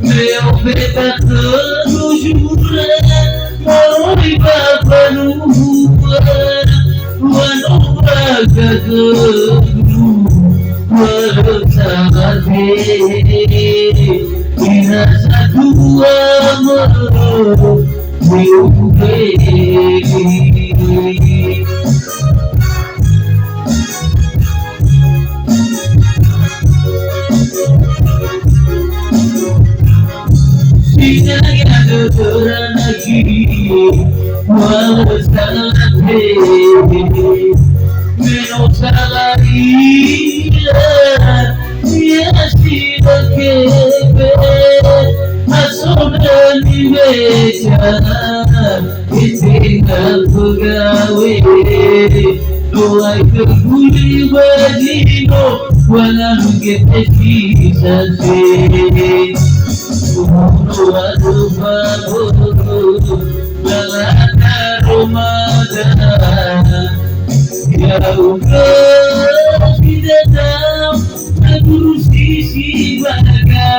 Meu pecado jura, moroi babanua, wano bagagadu, warasade, inasa dua moro, menos a la vida y así lo que ve a sobre mi bella y tinggal pegawai no hay que cumplir bajino walau kita bisa sih uno adu babu lalana Ramadan ya Allah tidak tahu aku sisi bahagia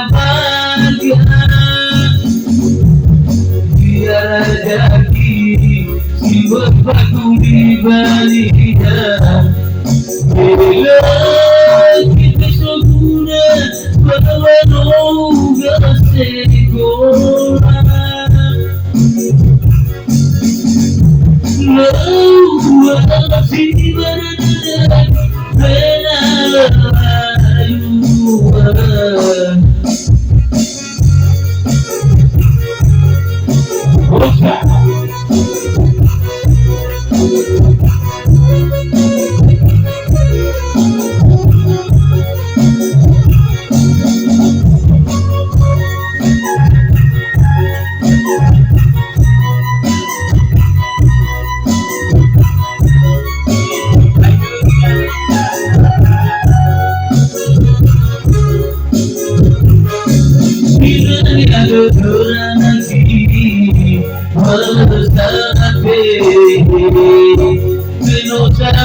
biar jadi si bapakku di balikan bila kita sempurna bahwa noga segera sini berada benaluan no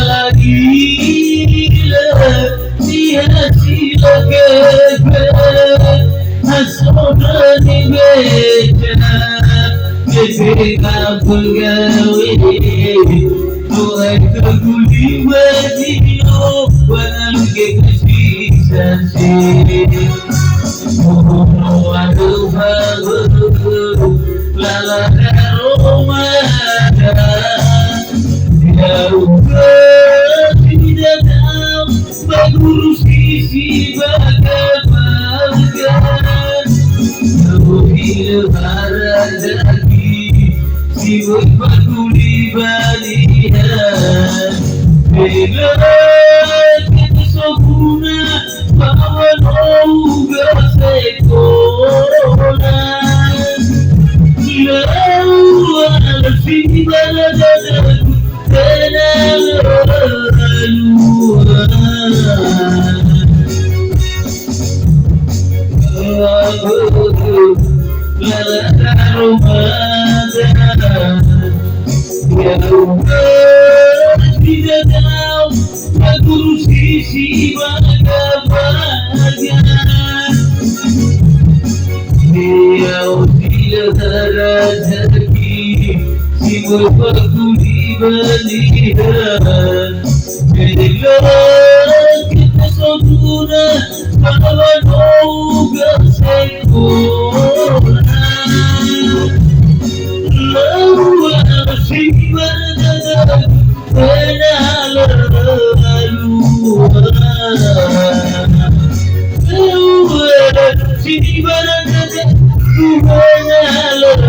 lagi dia sila kebe asona ni beja ketika pegawai tuai keguli wajino walau kekasih sasi mohon adu baru lala Ramadan jauh tidak tahu bagurus isi bagaimana lebih lebaran lagi si berpakuli balian bila kita sempurna bahwa noga sekolah lalu sini balada tidak tahu aku sisi bahagia dia tidak rezeki si berpakuli balian bila kita sempurna bahwa noga sekolah lalu asing berada benaluan lalu asing berada benaluan